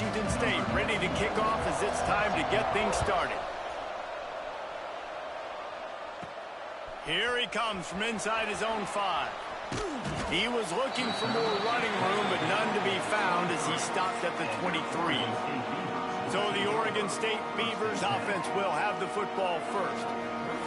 Washington State ready to kick off as it's time to get things started. Here he comes from inside his own 5. He was looking for more running room, but none to be found as he stopped at the 23. So the Oregon State Beavers offense will have the football first.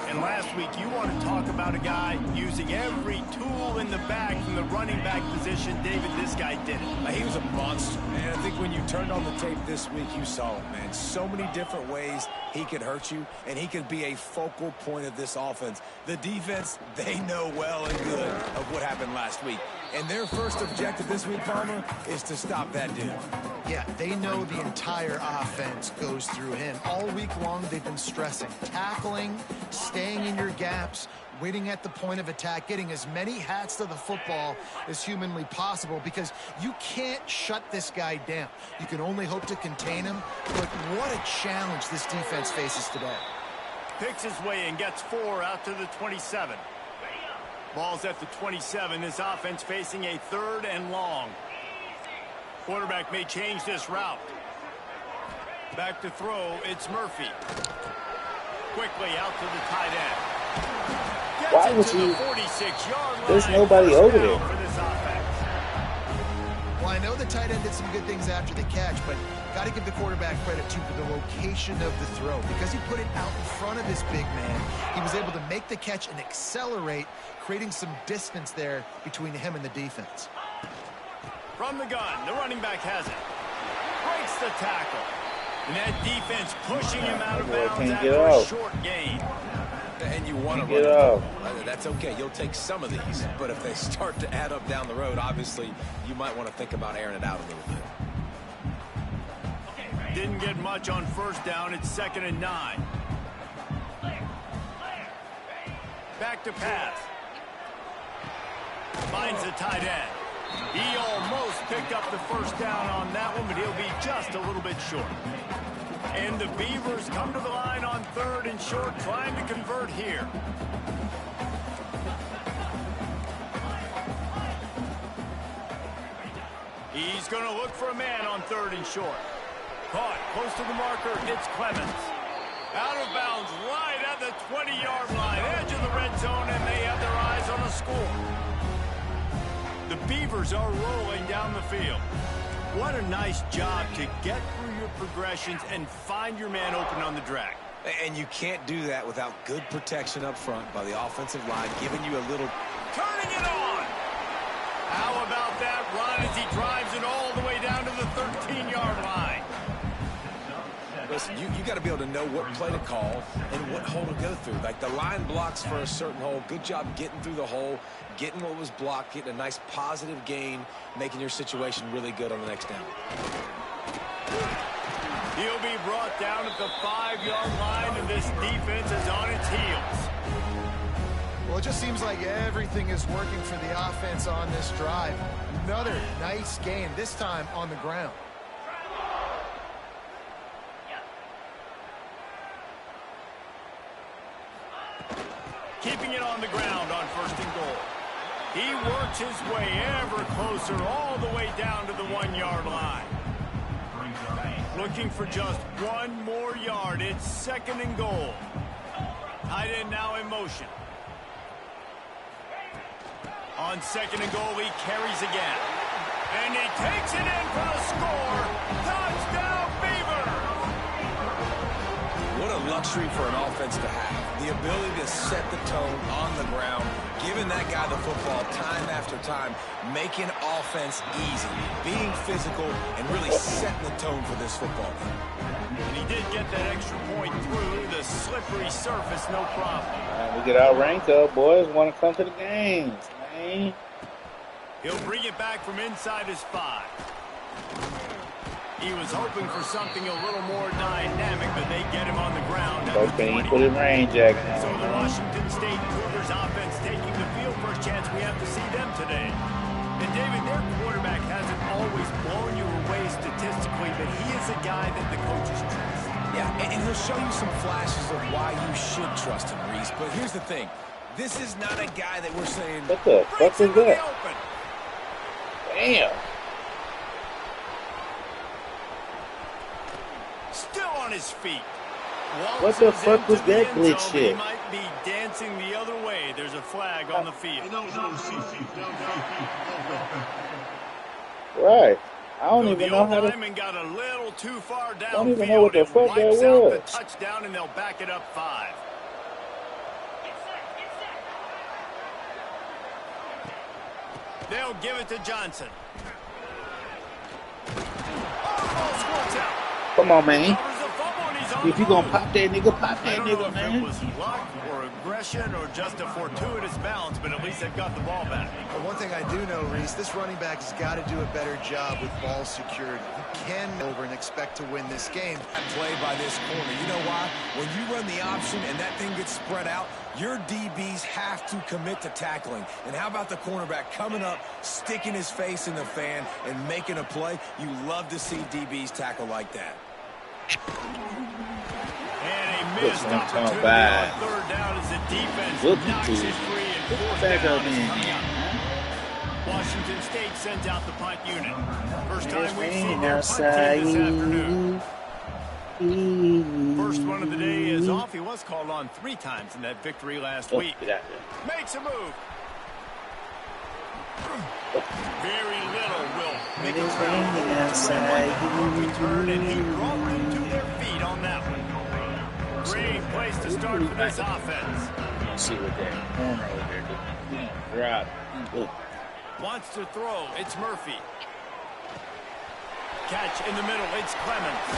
And last week, you want to talk about a guy using every tool in the bag from the running back position. David, this guy did it. He was a monster, man. I think when you turned on the tape this week, you saw it, man. So many different ways he could hurt you, and he could be a focal point of this offense. The defense, they know well and good of what happened last week. And their first objective this week, Palmer, is to stop that dude. Yeah, they know the entire offense goes through him. All week long, they've been stressing tackling, staying in your gaps, waiting at the point of attack, getting as many hats to the football as humanly possible, because you can't shut this guy down. You can only hope to contain him, but what a challenge this defense faces today. Picks his way and gets 4 out to the 27. Ball's at the 27. This offense facing a 3rd and long. Quarterback may change this route. Back to throw, it's Murphy. Quickly out to the tight end. Why was he? 46-yard line. There's nobody over there. For this offense. Well, I know the tight end did some good things after the catch, but got to give the quarterback credit, too, for the location of the throw. Because he put it out in front of his big man, he was able to make the catch and accelerate, creating some distance there between him and the defense. From the gun, the running back has it. Breaks the tackle. And that defense pushing him out of bounds after a short gain. And you want to run the ball. That's okay. You'll take some of these. But if they start to add up down the road, obviously, you might want to think about airing it out a little bit. Didn't get much on first down. It's 2nd and 9. Back to pass. Finds the tight end. He almost picked up the first down on that one, but he'll be just a little bit short. And the Beavers come to the line on 3rd and short, trying to convert here. He's going to look for a man on 3rd and short. Caught close to the marker, it's Clemens. Out of bounds right at the 20-yard line, edge of the red zone, and they have their eyes on a score. The Beavers are rolling down the field. What a nice job to get through your progressions and find your man open on the drag. And you can't do that without good protection up front by the offensive line, giving you a little... Turning it on! How about that run as he drives it all the way down to the 13-yard line? Listen, you got to be able to know what play to call and what hole to go through. Like the line blocks for a certain hole. Good job getting through the hole, getting what was blocked, getting a nice positive gain, making your situation really good on the next down. He'll be brought down at the 5-yard line, and this defense is on its heels. Well, it just seems like everything is working for the offense on this drive. Another nice gain, this time on the ground. Keeping it on the ground on 1st and goal. He works his way ever closer all the way down to the 1-yard line. Looking for just one more yard. It's 2nd and goal. Tight end now in motion. On 2nd and goal, he carries again. And he takes it in for the score. Touchdown, Beaver! What a luxury for an offense to have. The ability to set the tone on the ground, giving that guy the football time after time, making offense easy, being physical, and really setting the tone for this football game. And he did get that extra point through the slippery surface, no problem. We get our rank up, boys. Want to come to the games, man. He'll bring it back from inside his 5. He was hoping for something a little more dynamic, but they get him on the ground. Okay, he put his range jack on. So the Washington State Cougars offense taking the field. First chance we have to see them today. And David, their quarterback hasn't always blown you away statistically, but he is a guy that the coaches trust. Yeah, and he'll show you some flashes of why you should trust him, Reese. But here's the thing. This is not a guy that we're saying... What the fuck is that? Damn. his feet. What the fuck was that glitch He shit? might be dancing the other way. There's a flag on the field. Right. I don't even know how to. Lineman got a little too far down. Don't even know what the fuck that wipes out the was. touchdown, and they'll back it up 5. They'll give it to Johnson. Come on, man. If If you gonna pop that nigga, man. It was luck or aggression or just a fortuitous bounce, but at least they've got the ball back. But one thing I do know, Reese, this running back has got to do a better job with ball security. You can over and expect to win this game. Play by this corner. You know why? When you run the option and that thing gets spread out, your DBs have to commit to tackling. And how about the cornerback coming up, sticking his face in the fan, and making a play? You love to see DBs tackle like that. And a missed opportunity on 3rd down as the defense knocks it free and 4th down is coming up. Washington State sends out the punt unit. First time we've seen their punt team this afternoon. First one of the day is off. He was called on 3 times in that victory last week. Makes a move. Very little will make it return, and he brought them to their feet on that one. Great place to start for this offense. See what that corner over there drop. Wants to throw. It's Murphy. Catch in the middle. It's Clemens.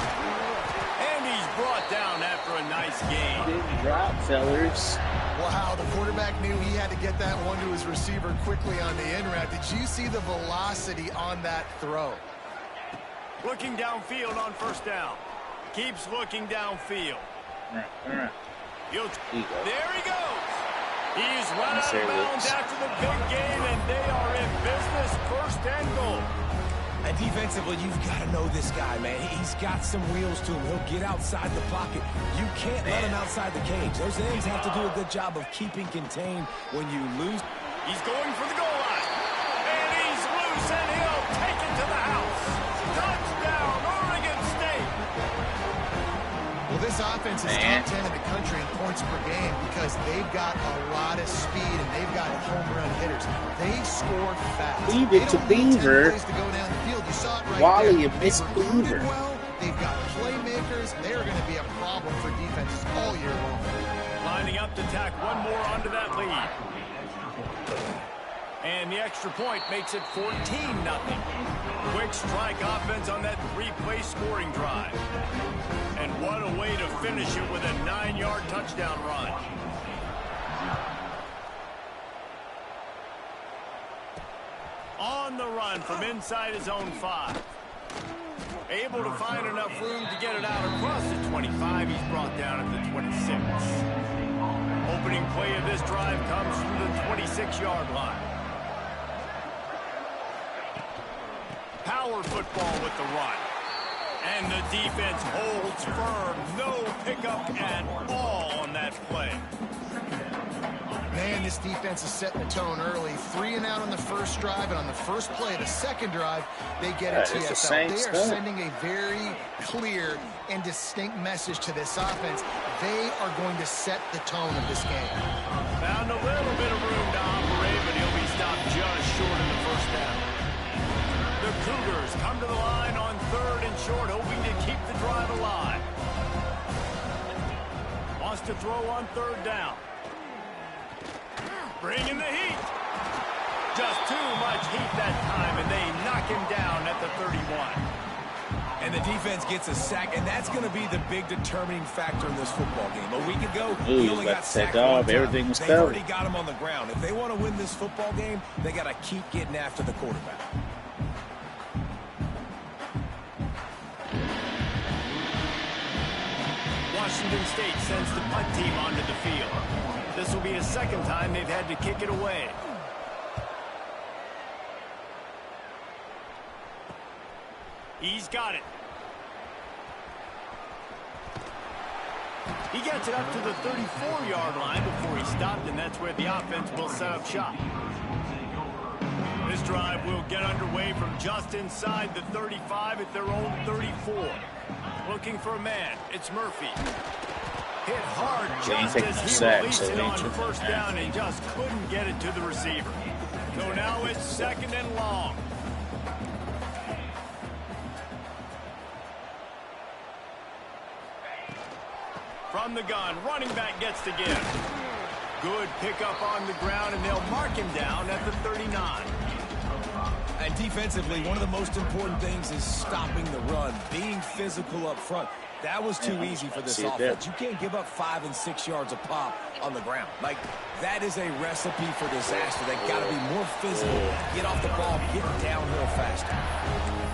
And he's brought down after a nice gain. Big drop, fellas. Wow, the quarterback knew he had to get that one to his receiver quickly on the in route. Did you see the velocity on that throw? Looking downfield on 1st down. Keeps looking downfield. All right. There he goes. He's run out of bounds after the big gain, and they are in business. 1st and goal. And defensively, you've got to know this guy, man. He's got some wheels to him. He'll get outside the pocket. You can't let him outside the cage. Those ends have to do a good job of keeping contained when you lose. He's going for the goal line. And he's loose, and he'll take it to the house. Touchdown, Oregon State. Well, this offense is top 10 in the country in points per game because they've got a lot of speed and they've got home run hitters. They score fast. Leave it to Beaver. Wally and Miss Beaver. Well, they've got playmakers. They're going to be a problem for defenses all year long. Lining up to tack one more onto that lead. And the extra point makes it 14-0. Quick strike offense on that 3-play scoring drive. And what a way to finish it with a 9-yard touchdown run. On the run from inside his own 5. Able to find enough room to get it out across the 25. He's brought down at the 26. Opening play of this drive comes from the 26-yard line. Power football with the run. And the defense holds firm. No pickup at all on that play. Man, this defense is setting the tone early. 3 and out on the first drive, and on the first play of the second drive, they get a TFL. They are sending a very clear and distinct message to this offense. They are going to set the tone of this game. Found a little bit of room to operate, but he'll be stopped just short of the 1st down. The Cougars come to the line on 3rd and short, hoping to keep the drive alive. Wants to throw on 3rd down. Bringing the heat. Just too much heat that time, and they knock him down at the 31. And the defense gets a sack, and that's going to be the big determining factor in this football game. A week ago, he only got sacked one time. Everything was They've already got him on the ground. If they want to win this football game, they got to keep getting after the quarterback. Washington State sends the punt team onto the field. This will be a 2nd time they've had to kick it away. He's got it. He gets it up to the 34-yard line before he stopped, and that's where the offense will set up shop. This drive will get underway from just inside the 35 at their own 34. Looking for a man. It's Murphy. Hit hard just ain't as he sack, released so it they on took first it. down and just couldn't get it to the receiver. So now it's 2nd and long. From the gun, running back gets the give. Good pickup on the ground, and they'll mark him down at the 39. And defensively, one of the most important things is stopping the run, being physical up front. That was too easy for this offense. You can't give up 5 and 6 yards a pop on the ground. Like, that is a recipe for disaster. They got to be more physical, get off the ball, get downhill faster.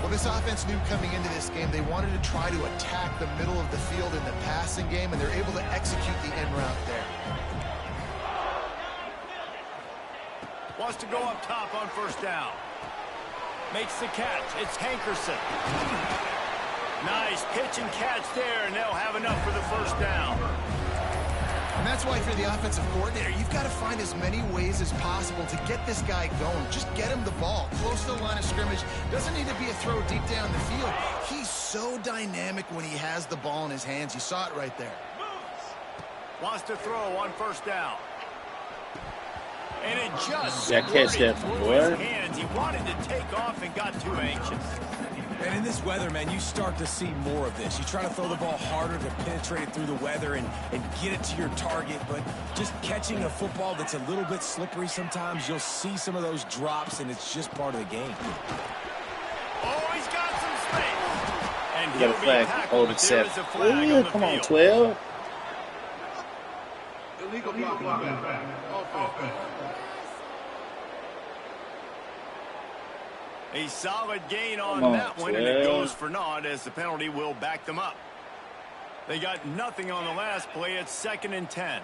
Well, this offense knew coming into this game they wanted to try to attack the middle of the field in the passing game, and they're able to execute the in route there. Wants to go up top on first down. Makes the catch. It's Hankerson. Nice pitch and catch there, and they'll have enough for the first down. And that's why, if you're the offensive coordinator, you've got to find as many ways as possible to get this guy going. Just get him the ball close to the line of scrimmage. Doesn't need to be a throw deep down the field. He's so dynamic when he has the ball in his hands. You saw it right there. Wants to throw on first down. And it just catch that, through boy. his hands. He wanted to take off and got too anxious. And in this weather, man, you start to see more of this. You try to throw the ball harder to penetrate it through the weather and get it to your target, but just catching a football that's a little bit slippery sometimes, you'll see some of those drops, and it's just part of the game. Oh, he's got some space. And You got a flag. Hold it, there 7. is a flag on the Come on, field. 12. Illegal blocking back. Offense. A solid gain on Come on, that one, and it 12. goes for naught as the penalty will back them up. They got nothing on the last play. It's 2nd and 10.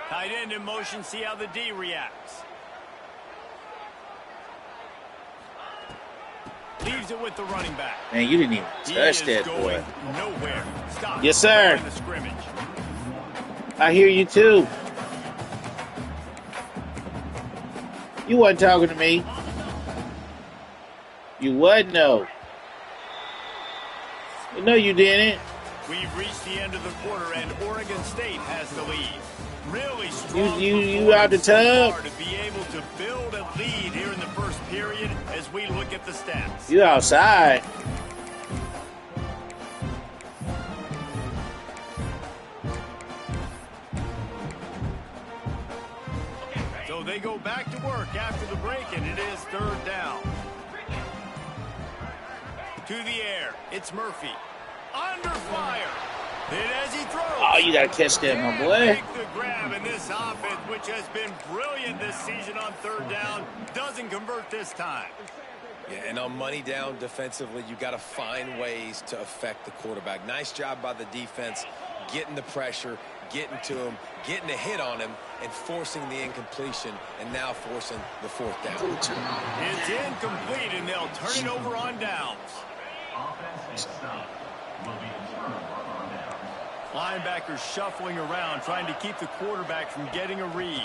Tight end in motion. See how the D reacts. Leaves it with the running back. Man, you didn't even He touch is that, going boy. nowhere. Stop. Yes, sir. The scrimmage. I hear you, too. You wasn't talking to me. You wasn't, no. No, you didn't. We've reached the end of the quarter, and Oregon State has the lead. Really strong You out the performance so tub? far to be able to build a lead here in the first period as we look at the stats. You outside. So they go back to work after the break, and it is 3rd down. To the air, it's Murphy. Under fire. Hit as he throws. Oh, you got to catch that, my Can't boy. make the grab, and this offense, which has been brilliant this season on 3rd down, doesn't convert this time. Yeah, and on money down defensively, you got to find ways to affect the quarterback. Nice job by the defense, getting the pressure, getting to him, getting a hit on him, and forcing the incompletion, and now forcing the 4th down. It's incomplete, and they'll turn it over on downs. Linebackers shuffling around, trying to keep the quarterback from getting a read.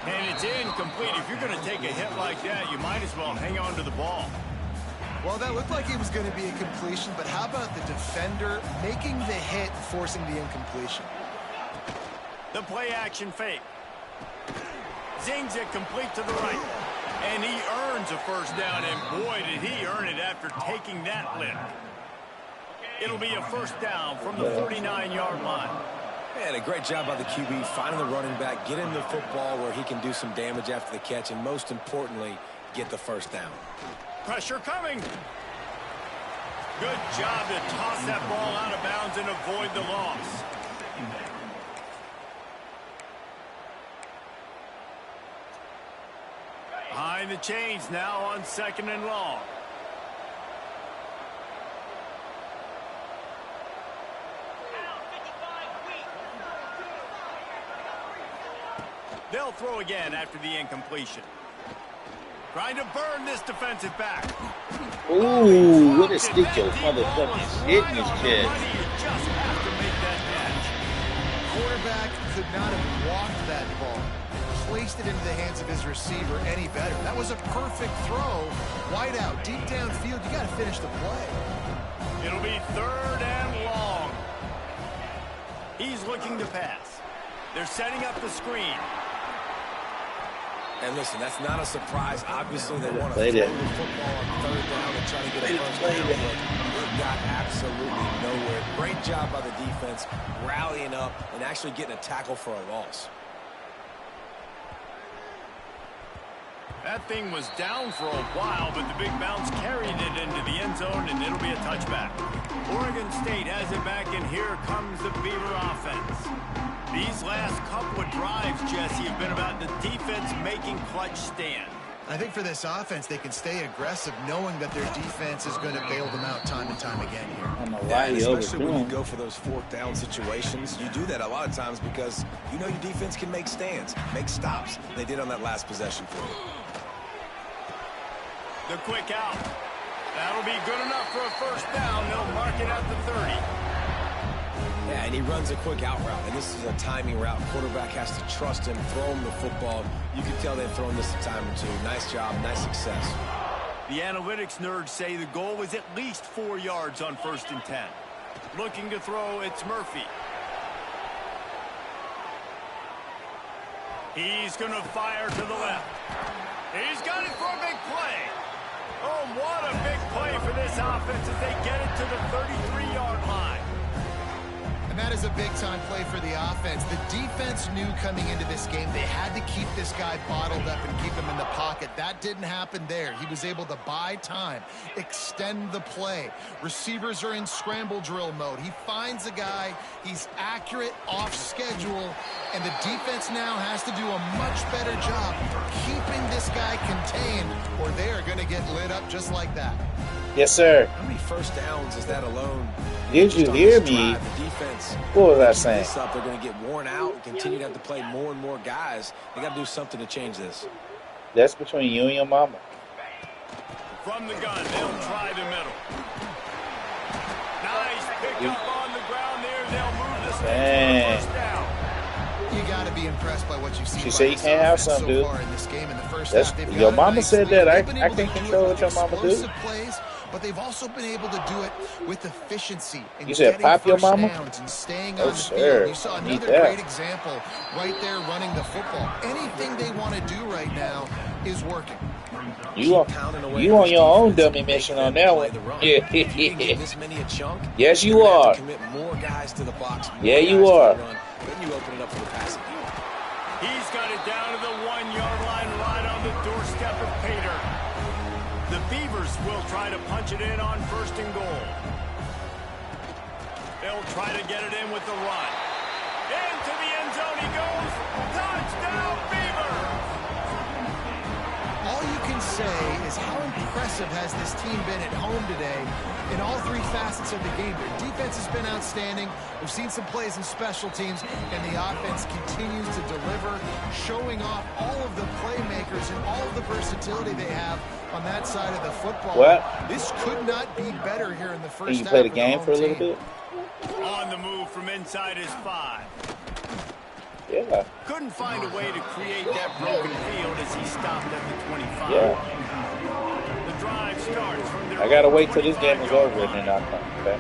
And it's incomplete. If you're going to take a hit like that, you might as well hang on to the ball. Well, that looked like it was going to be a completion, but how about the defender making the hit and forcing the incompletion? The play action fake. Zings it complete to the right. And he earns a first down, and boy, did he earn it after taking that lift. It'll be a first down from the 49-yard line. Man, a great job by the QB, finding the running back, getting the football where he can do some damage after the catch, and most importantly, get the first down. Pressure coming. Good job to toss that ball out of bounds and avoid the loss. Behind the chains now on 2nd and long. They'll throw again after the incompletion. Trying to burn this defensive back. Ooh, what a stick your motherfucking shit in his chest. You just have to make that catch. Quarterback could not have walked that ball. placed it into the hands of his receiver any better. That was a perfect throw. Wide out, deep downfield. You got to finish the play. It'll be 3rd and long. He's looking to pass. They're setting up the screen. And listen, that's not a surprise. Obviously, they want to throw the football on 3rd down and try to get a first down. It got absolutely nowhere. Great job by the defense, rallying up and actually getting a tackle for a loss. That thing was down for a while, but the big bounce carried it into the end zone, and it'll be a touchback. Oregon State has it back, and here comes the Beaver offense. These last couple of drives, Jesse, have been about the defense making clutch stand. I think for this offense, they can stay aggressive knowing that their defense is going to bail them out time and time again here. Especially when you go for those 4th down situations, you do that a lot of times because you know your defense can make stands, make stops. They did on that last possession for you. The quick out. That'll be good enough for a first down. They'll mark it at the 30. Yeah, and he runs a quick out route, and this is a timing route. Quarterback has to trust him, throw him the football. You can tell they've thrown this a time or two. Nice job, nice success. The analytics nerds say the goal was at least 4 yards on 1st and 10. Looking to throw, it's Murphy. He's going to fire to the left. He's got it for a big play. Oh, what a big play for this offense as they get it to the 33-yard line. And that is a big-time play for the offense. The defense knew coming into this game they had to keep this guy bottled up and keep him in the pocket. That didn't happen there. He was able to buy time, extend the play. Receivers are in scramble drill mode. He finds a guy. He's accurate, off schedule, and the defense now has to do a much better job keeping this guy contained, or they are going to get lit up just like that. Yes, sir. How many first downs is that alone? Did you hear me? The defense, what was I saying? They're going to get worn out and continue to have to play more and more guys. They got to do something to change this. That's between you and your mama. From the gun, they'll try the middle. Nice pickup on the ground there. They'll move the stakes for first down. You got to be impressed by what you've seen. She said you can't have some, dude. So far in this game in the first half. Your mama said that. I can't control what your mama do. But they've also been able to do it with efficiency. And you said pop your mama? And staying on the field. You saw another great example right there running the football. Anything they want to do right now is working. You on your own dummy mission on that one. Yeah. Yes, you are. Yeah, you are. Then you open it up for the passing game. He's got it down to the 1-yard line right on the doorstep of Pater. The Beavers will try to punch it in on 1st and goal. They'll try to get it in with the run. Into the end zone he goes. Touchdown, Beavers! All you can say is how impressive has this team been at home today in all 3 facets of the game. Their defense has been outstanding. We've seen some plays in special teams, and the offense continues to deliver, showing off all of the playmakers and all of the versatility they have on that side of the football. What? This could not be better here in the first half. Can you play the game for a little bit? On the move from inside his 5. Yeah. Couldn't find a way to create that broken field as he stopped at the 25. Yeah. The drive starts from their I gotta wait till this game is over and then I'll come. Okay.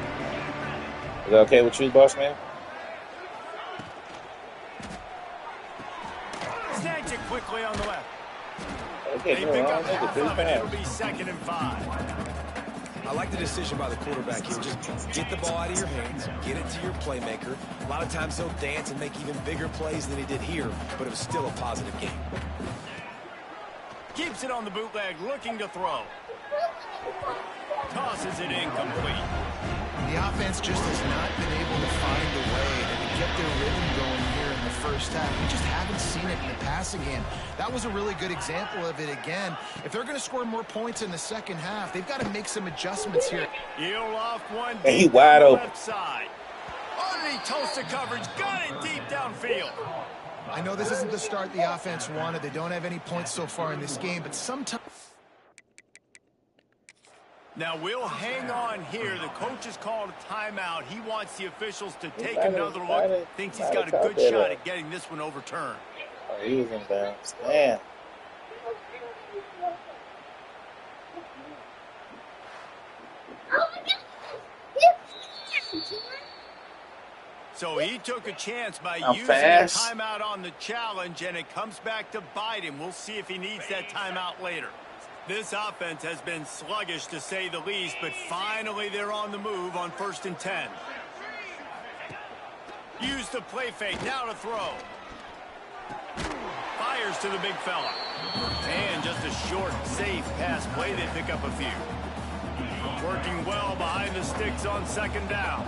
Is that okay with you, boss man? Snags it quickly on the left. Okay, They pick up half of it. It'll be 2nd and 5. I like the decision by the quarterback here. Just get the ball out of your hands, get it to your playmaker. A lot of times he'll dance and make even bigger plays than he did here, but it was still a positive game. Keeps it on the bootleg, looking to throw. Tosses it incomplete. The offense just has not been able to find a way to get their rhythm going here in the first half. We just haven't seen it in the passing game. That was a really good example of it again. If they're going to score more points in the second half, they've got to make some adjustments here. He'll off one and he wide open. Left side. Underneath Tulsa coverage, got it deep downfield. I know this isn't the start the offense wanted. They don't have any points so far in this game, but sometimes... Now we'll hang on here. The coach has called a timeout. He wants the officials to take another look. Thinks he's got a good shot at getting this one overturned. Oh, he was in bounds. Damn. So he took a chance by I'm using fast. a timeout on the challenge, and it comes back to bite him. We'll see if he needs that timeout later. This offense has been sluggish, to say the least, but finally they're on the move on 1st and 10. Use the play fake, now to throw. Fires to the big fella. And just a short, safe pass play. They pick up a few. Working well behind the sticks on 2nd down.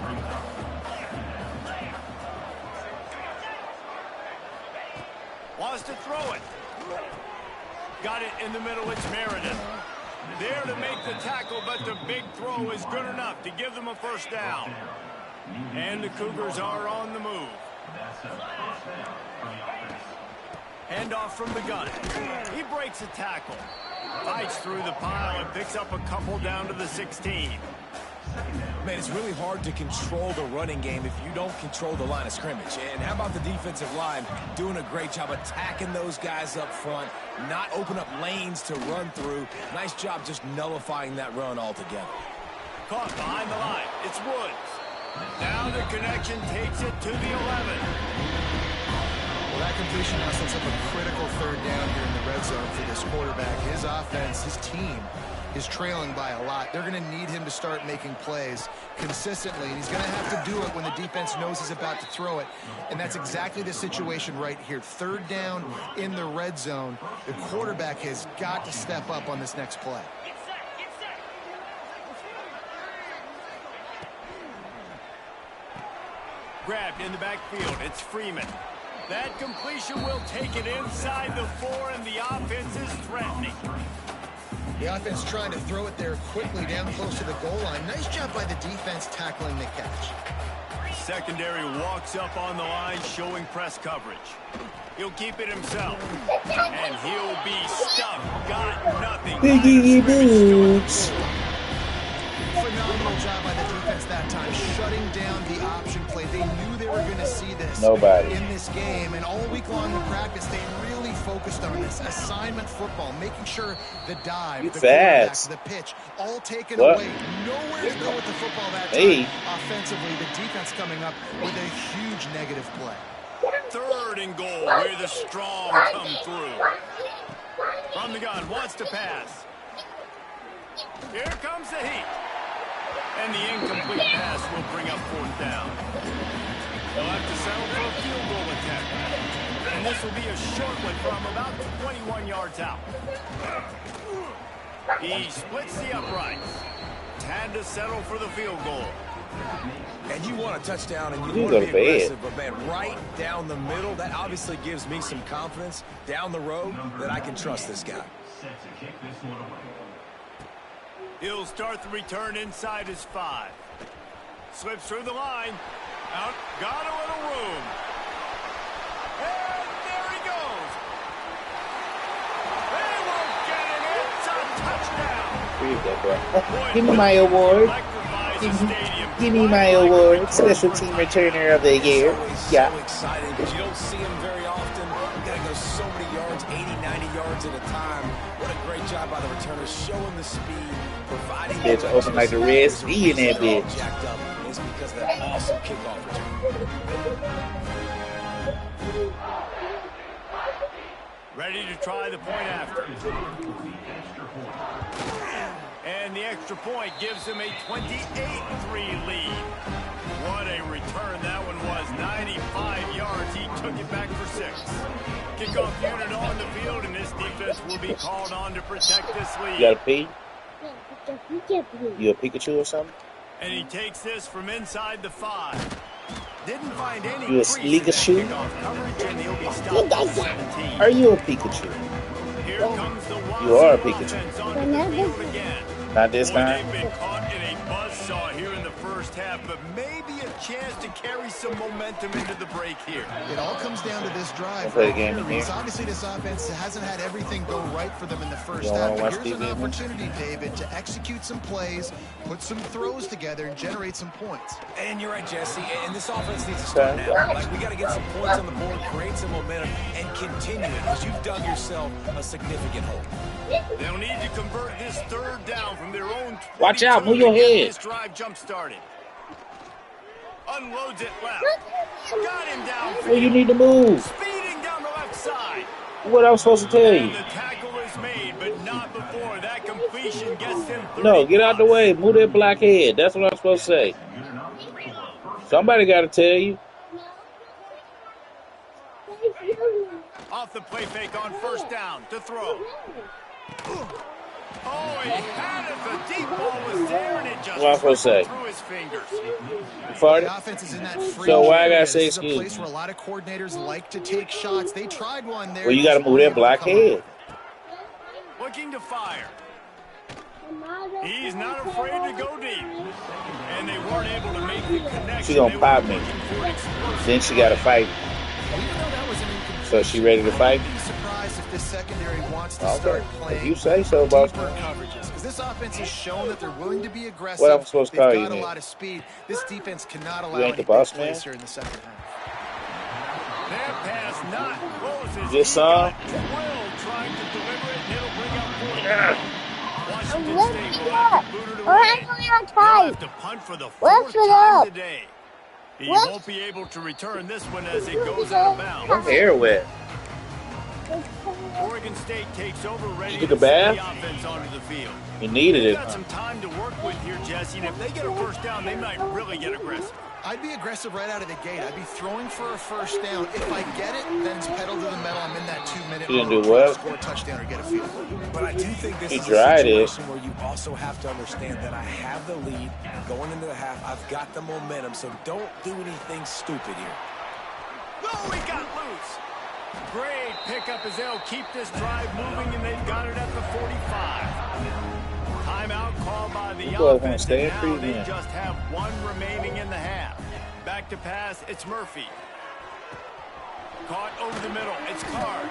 Wants to throw it. Got it in the middle. It's Meredith. There to make the tackle, but the big throw is good enough to give them a 1st down. And the Cougars are on the move. Handoff from the gun. He breaks a tackle. Fights through the pile and picks up a couple down to the 16. Man, it's really hard to control the running game if you don't control the line of scrimmage. And how about the defensive line doing a great job attacking those guys up front, not open up lanes to run through. Nice job just nullifying that run altogether. Caught behind the line. It's Woods. Now the connection takes it to the 11. Well, that completion now sets up a critical 3rd down here in the red zone for this quarterback. His offense, his team, is trailing by a lot. They're going to need him to start making plays consistently, and he's going to have to do it when the defense knows he's about to throw it. And that's exactly the situation right here. 3rd down in the red zone. The quarterback has got to step up on this next play. Grabbed in the backfield. It's Freeman. That completion will take it inside the 4, and the offense is threatening. The offense trying to throw it there quickly down close to the goal line. Nice job by the defense tackling the catch. Secondary walks up on the line, showing press coverage. He'll keep it himself, and he'll be stuck. Got nothing. Biggie boots. Phenomenal job by the defense that time, shutting down the option play. They knew they were going to see this in this game, and all week long in practice, they really focused on this assignment football, making sure the dive, the quarterback, the pitch, all taken away. Nowhere to go with the football that time. Offensively, the defense coming up with a huge negative play. 3rd and goal, where the strong come through. From the gun, wants to pass. Here comes the heat. And the incomplete pass will bring up 4th down. They'll have to settle for a field goal attempt. And this will be a short one from about 21 yards out. He splits the uprights. Had to settle for the field goal. And you want a touchdown, and you want to be aggressive, but man, right down the middle, that obviously gives me some confidence down the road that I can trust this guy. He'll start the return inside his 5. Slips through the line. Out, got a little room. And there he goes. They won't get it. It's a touchdown. Here you go, bro. Give me my award. Give me my award. Special team returner of the year. Yeah. So exciting because you don't see him very often. You got to go so many yards, 80, 90 yards at a time. What a great job by the returner, showing the speed, providing the Bitch open like the Red Sea in that bitch. Jacked up is because of that awesome kickoff return. Ready to try the point after. And the extra point gives him a 28-3 lead. What a return that one was. 95 yards. He took it back for 6. Kickoff unit on the field, and this defense will be called on to protect this lead. You got a pee? You a Pikachu or something? And he takes this from inside the 5. Didn't find any. You a Pikachu? Are you a Pikachu? Here comes the you are a Pikachu. Not this time? They've been caught in a buzzsaw here in the 1st first half, but maybe a chance to carry some momentum into the break here. It all comes down to this drive. Play the game in here. Obviously, this offense hasn't had everything go right for them in the first half. But here's an opportunity, David, to execute some plays, put some throws together, and generate some points. And you're right, Jesse. And this offense needs to start now. Like, we got to get some points on the board, create some momentum, and continue it, because you've dug yourself a significant hole. They'll need to convert this third down from their own 22. Watch out, move your head. This drive jump started. Unloads it left. Got him down. Well, you need to move. Speeding down the left side. What I was supposed to tell you? And the tackle is made, but not before that completion gets him 30 No, get out the way. Move that black head. That's what I'm supposed to say. Somebody got to tell you. Off the play fake on first down to throw. Oh, he had it. The deep ball was there, and it just What am I supposed to say? through his fingers. The offense is in that free So why I area. gotta say This is a excuse place me? where a lot of coordinators like to take shots. They tried one there. Well, you got to move that black head. Looking to fire. He's not afraid to go deep. And they weren't able to make the connection. She gonna pop me. Then she got to fight. So she ready to fight? I'd be surprised if this secondary wants to Okay. start playing If you say so, boss deeper man. coverages. Because this offense has shown that they're willing to be aggressive. What I'm supposed to call They've you got a then? lot of speed. This defense cannot allow ain't any the boss big plays man? here in the second half. That pass not close as This he song? got drilled trying to deliver it, and it'll bring up 40. Washington Lift State it will have up. to boot it Or away. hang on They'll tight. have to punt for the Lift fourth it time up. today. He Lift- won't be able to return this one as it goes out of bounds. Your hair wet. Oregon State takes over, ready took to a bath? send the offense onto the field. You needed They've it. got some time to work with here, Jesse, and if they get a first down, they might really get aggressive. I'd be aggressive right out of the gate. I'd be throwing for a first down. If I get it, then it's pedal to the metal. I'm in that 2-minute You didn't mode, do trying to what? score a touchdown or get a field goal. But I do think this He is a tried it. situation where you also have to understand that I have the lead going into the half. I've got the momentum, so don't do anything stupid here. Oh, he got loose. Great pickup as they'll keep this drive moving, and they've got it at the 45. Timeout called by the People are gonna offense, stay and in now they prevent. just have one remaining in the half. Back to pass, it's Murphy. Caught over the middle, it's Card.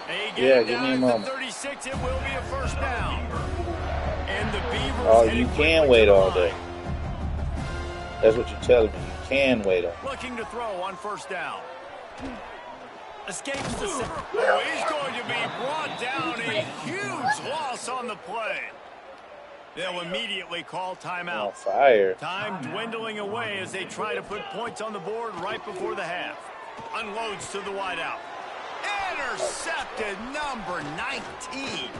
They get Yeah, it give me a down at moment. the 36, it will be a first down. And the Beavers Oh, heading you quickly can to wait the all line. day. That's what you're telling me. You can wait on. Looking to throw on first down. Escapes the center. Oh, he's going to be brought down. A huge loss on the play. They'll immediately call On timeout. fire. Time dwindling away as they try to put points on the board right before the half. Unloads to the wideout. Intercepted, number 19.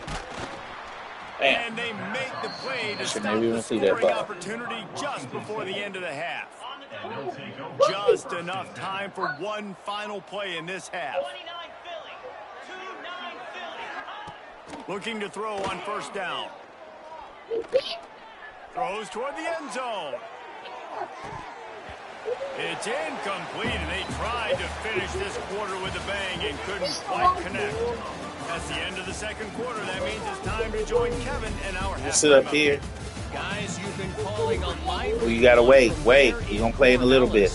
Bam. And they make the play to should stop maybe the even see that scoring ball. opportunity just before the end of the half. Just enough time for one final play in this half. Looking to throw on first down. Throws toward the end zone. It's incomplete, and they tried to finish this quarter with a bang and couldn't quite connect. That's the end of the second quarter. That means it's time to join Kevin and our halftime Sit up update. here. Guys, you've been calling a lively Well, you gotta wait. Wait. You're gonna play in a little bit.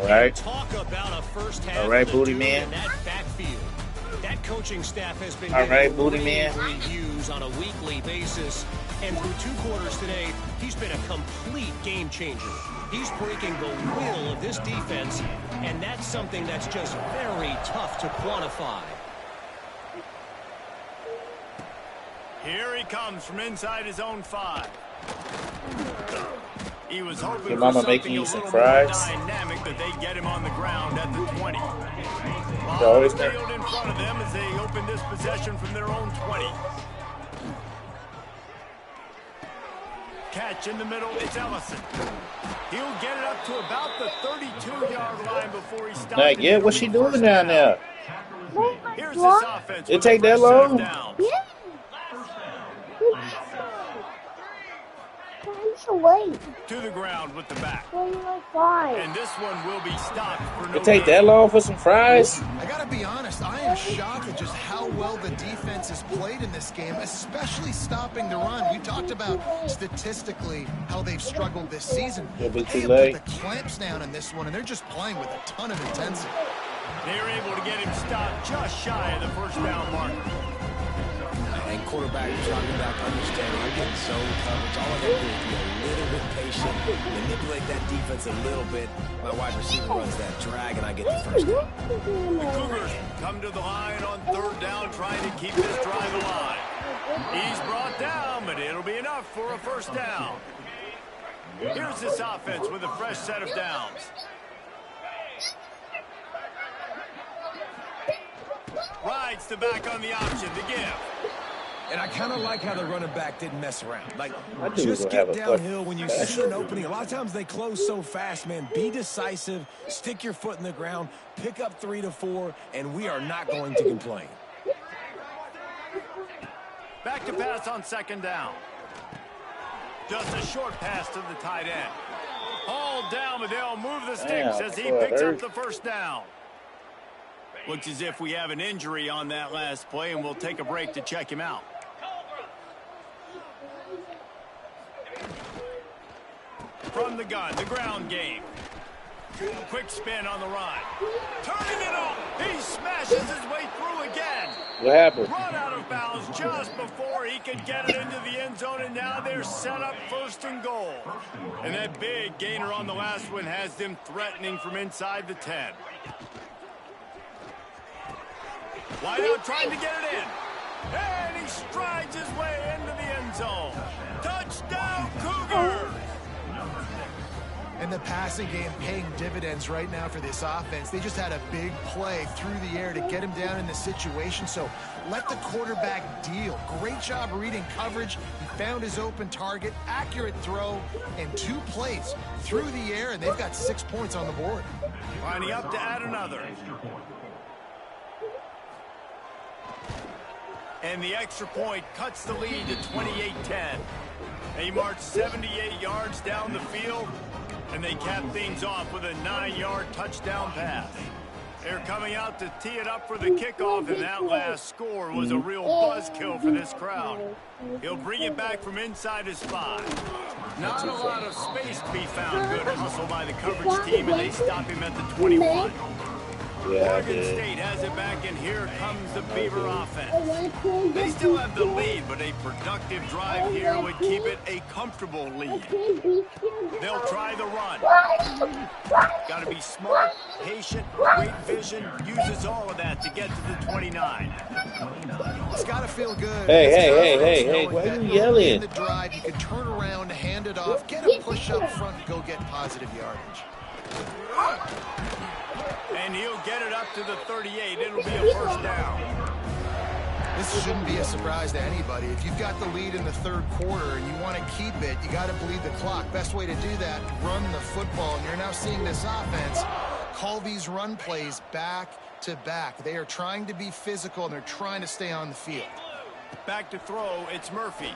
All right. Talk about a first half. All right, of the booty dude man. in that backfield. That coaching staff has been All right, getting booty man. reviews on a weekly basis, and through two quarters today, he's been a complete game changer. He's breaking the will of this defense, and that's something that's just very tough to quantify. Here he comes from inside his own 5. He was hoping Your for mama something making you a some little more fries? dynamic, but they get him on the ground at the 20. You always Ball make- field in front of them as they open this possession from their own 20. Catch in the middle, it's Ellison. He'll get it up to about the 32-yard line before he stops. Not yet. What's she doing down there? Here's this offense. It with take the that first set of long? downs. Yeah. To the ground with the back. And this one will be stopped for no It take that long for some fries? I gotta be honest, I am shocked at just how well the defense has played in this game, especially stopping the run. We talked about statistically how they've struggled this season. They have put the clamps down in this one, and they're just playing with a ton of intensity. They were able to get him stopped just shy of the first down marker. And quarterback dropping back, understanding I'm getting zone coverage. All I got to do is be a little bit patient, manipulate that defense a little bit. My wide receiver runs that drag, and I get the first down. The Cougars come to the line on third down, trying to keep this drive alive. He's brought down, but it'll be enough for a first down. Here's this offense with a fresh set of downs. Rides the back on the option to give. And I kind of like how the running back didn't mess around. Like, just get downhill when you see an opening. A lot of times they close so fast, man. Be decisive, stick your foot in the ground, pick up 3 to 4, and we are not going to complain. Back to pass on second down. Just a short pass to the tight end. Hauled down, but they'll move the sticks as he picks up the first down. Looks as if we have an injury on that last play, and we'll take a break to check him out. From the gun, the ground game. Quick spin on the run. Turning it on. He smashes his way through again. What happened? Run out of bounds just before he could get it into the end zone, and now they're set up first and goal. And that big gainer on the last one has them threatening from inside the 10. Wide out trying to get it in. And he strides his way into the end zone. Touchdown, Cougars! And the passing game paying dividends right now for this offense. They just had a big play through the air to get him down in the situation. So let the quarterback deal. Great job reading coverage. He found his open target, accurate throw, and 2 plays through the air, and they've got 6 points on the board. Lining up to add another. And the extra point cuts the lead to 28-10. They march 78 yards down the field, and they cap things off with a 9-yard touchdown pass. They're coming out to tee it up for the kickoff, and that last score was a real buzzkill for this crowd. He'll bring it back from inside his 5. Not a lot of space to be found. Good hustle by the coverage team, and they stop him at the 21. Oregon State has it back, and here comes the Beaver offense. They still have the lead, but a productive drive here would keep it a comfortable lead. They'll try the run. Got to be smart, patient, great vision, uses all of that to get to the 29. It's got to feel good. Hey, why are you yelling? In the drive, you can turn around, hand it off, get a push up front, and go get positive yardage. And he'll get it up to the 38. It'll be a first down. This shouldn't be a surprise to anybody. If you've got the lead in the third quarter and you want to keep it, you got to bleed the clock. Best way to do that, run the football. And you're now seeing this offense call these run plays back to back. They are trying to be physical, and they're trying to stay on the field. Back to throw, it's Murphy.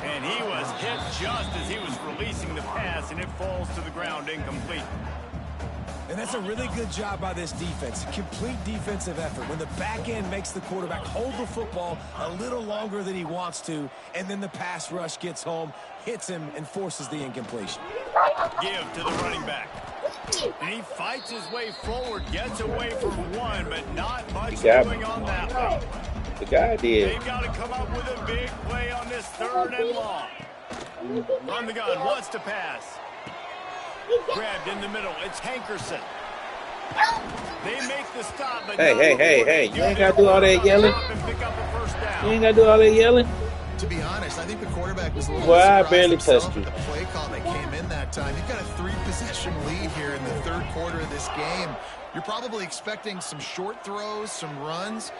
And he was hit just as he was releasing the pass, and it falls to the ground incomplete. And that's a really good job by this defense. Complete defensive effort. When the back end makes the quarterback hold the football a little longer than he wants to, and then the pass rush gets home, hits him, and forces the incompletion. Give to the running back. And he fights his way forward, gets away from one, but not much doing on that one. The guy did. They've got to come up with a big play on this third and long. Run the gun, wants to pass. Grabbed in the middle. It's Hankerson. They make the stop, but hey. You ain't got to do all that yelling. You ain't got to do all that yelling. To be honest, I think the quarterback was a little Well, I surprised barely himself touched you. with the play call that came in that time. You've got a 3-possession lead here in the third quarter of this game. You're probably expecting some short throws, some runs.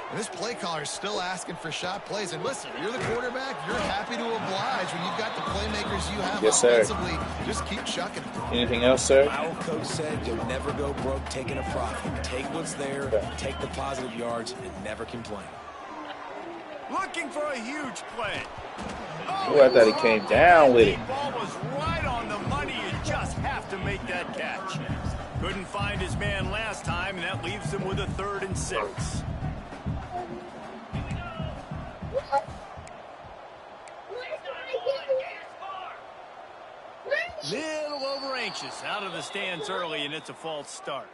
And this play caller is still asking for shot plays. And listen, you're the quarterback. You're happy to oblige when you've got the playmakers you have offensively. Just keep chucking it. Anything else, sir? My old coach said you'll never go broke taking a profit. Take what's there, take the positive yards, and never complain. Looking for a huge play. Oh, I thought he came down with it. The ball was right on the money. You just have to make that catch. Couldn't find his man last time, and that leaves him with a 3rd and 6. Little over anxious, out of the stands early, and it's a false start.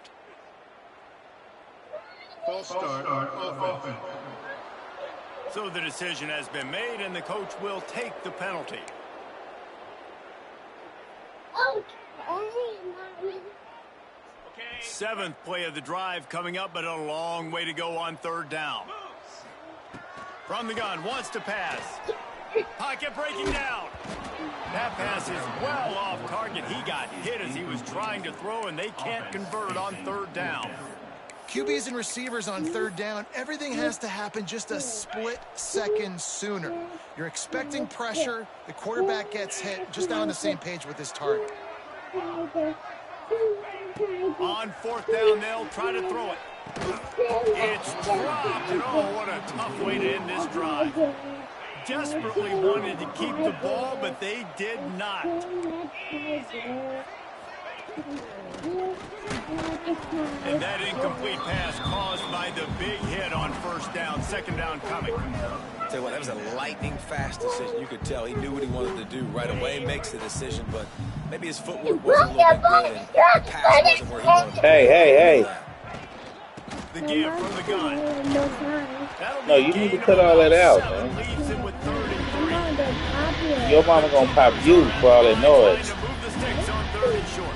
False start. Offense. So the decision has been made, and the coach will take the penalty. Seventh play of the drive coming up, but a long way to go on 3rd down. From the gun, wants to pass. Pocket breaking down. That pass is well off target. He got hit as he was trying to throw, and they can't convert on 3rd down. QBs and receivers on 3rd down, everything has to happen just a split second sooner. You're expecting pressure, the quarterback gets hit, just not on the same page with his target. On 4th down, they'll try to throw it. It's dropped, and oh, what a tough way to end this drive. Desperately wanted to keep the ball, but they did not. And that incomplete pass caused by the big hit on 1st down, 2nd down coming. Tell you what, that was a lightning fast decision. You could tell he knew what he wanted to do right away, makes the decision, but maybe his footwork wasn't a little bit good and the pass wasn't where he wanted to be. Hey. The give from the gun. No, you need to cut all that out, man. Leaves him with 3rd and 3. Your mama gonna pop you for all that noise. To move the sticks on 3rd and short.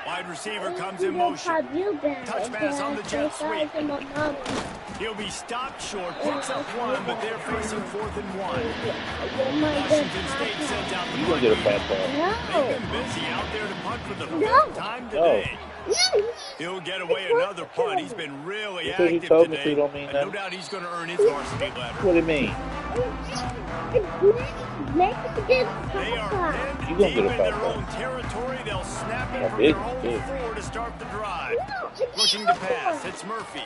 Wide receiver comes in motion. Touch pass on the jet sweep. He'll be stopped short, picks up 1, but they're facing 4th and 1. Washington State sends out the You gonna get a fat ball. They've been busy out there to punt for the 5th time today. He'll get away another punt. He's been really Because he active told me today. so don't mean And nothing. no doubt he's going to earn his varsity ladder. What do you mean? They are You in gonna get a their fat ball. own territory. They'll snap it Yeah, from big, their own big. 4 to start the drive. Looking to pass. It's Murphy.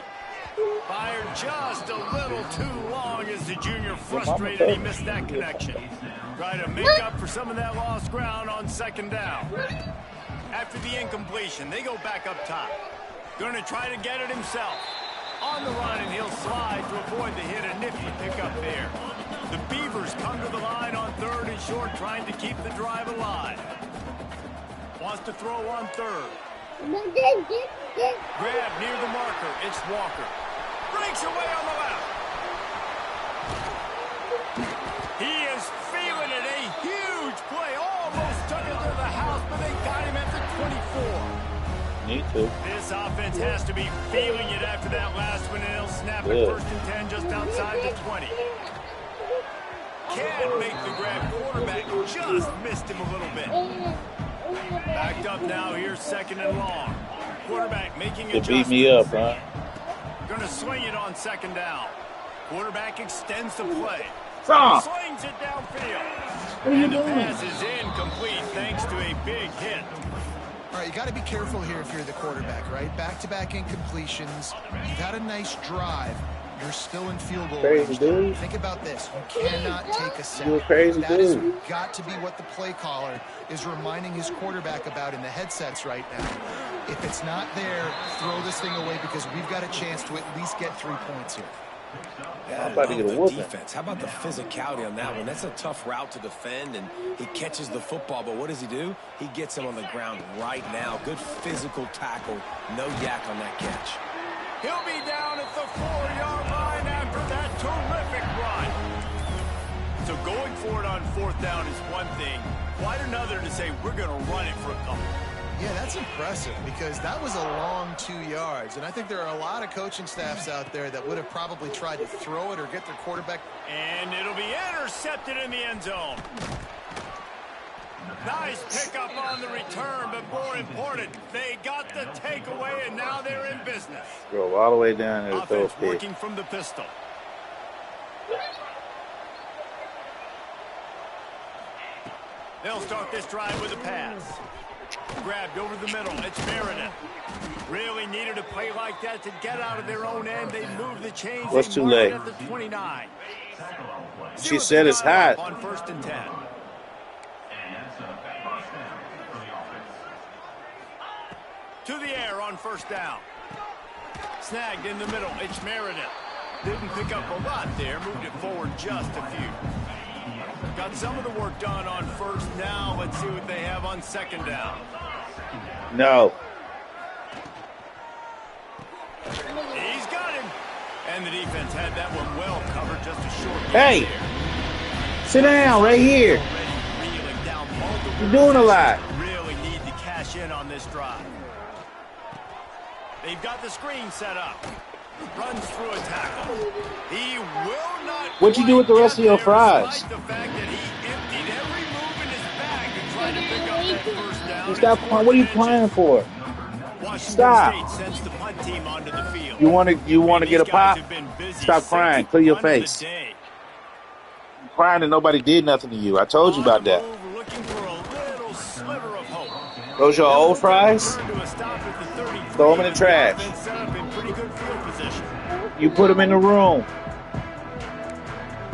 Fired just a little too long as the junior frustrated he missed that connection. Try to make up for some of that lost ground on 2nd down. After the incompletion, they go back up top. Going to try to get it himself. On the run, and he'll slide to avoid the hit. A nifty pickup there. The Beavers come to the line on 3rd and short, trying to keep the drive alive. Wants to throw on 3rd. Grab near the marker. It's Walker. Breaks away on the left. He is feeling it. A huge play. Almost took it to the house, but they got him at the 24. Need to. This offense has to be feeling it after that last one, and they'll snap it Good. 1st and 10 just outside the 20. Can't make the grab. Quarterback just missed him a little bit. Backed up now. Here's 2nd and long. Quarterback making To adjustments. beat me up, huh? Going to swing it on 2nd down. Quarterback extends the play. Stop. Slings it downfield. And the pass is incomplete thanks to a big hit. All right, you got to be careful here if you're the quarterback, right? Back-to-back incompletions. You've had a nice drive. You're still in field goal Crazy range. dude. Think about this. You cannot take a sack. You a crazy That has dude. got to be what the play caller is reminding his quarterback about in the headsets right now. If it's not there, throw this thing away because we've got a chance to at least get 3 points here. Yeah, I'm about to get a the whooping. defense. How about the physicality on that one? That's a tough route to defend, and he catches the football, but what does he do? He gets him on the ground right now. Good physical tackle. No yak on that catch. He'll be down at the 4-yard line after that terrific run. So going for it on 4th down is one thing. Quite another to say we're going to run it for a couple. Yeah, that's impressive because that was a long 2 yards. And I think there are a lot of coaching staffs out there that would have probably tried to throw it or get their quarterback. And it'll be intercepted in the end zone. Nice pickup on the return, but more important, they got the takeaway, and now they're in business. Drove all the way down to the throw Offense pick. working from the pistol. They'll start this drive with a pass. Grabbed over the middle. It's Meredith. Really needed a play like that to get out of their own end. They move the chains. What's They too mark late? it at the 29. She said it's hot. On 1st and 10. To the air on 1st down. Snagged in the middle. It's Meredith. Didn't pick up a lot there. Moved it forward just a few. Got some of the work done on 1st. Now let's see what they have on 2nd down. No. He's got him. And the defense had that one well covered, just a short Hey, there. Sit down right here. You're doing a lot. Really need to cash in on this drive. They've got the screen set up. Runs through a tackle. He will not. What'd you do with the rest of your fries? The fact that he emptied every move in his bag to try to pick up that first down. Stop. What are you playing for? Stop. Sends the punt team onto the field. You want to get a pop? Stop crying. Clear your face. You're crying and nobody did nothing to you. I told you about that. Those your old fries? Throw them in the trash. You put them in the room.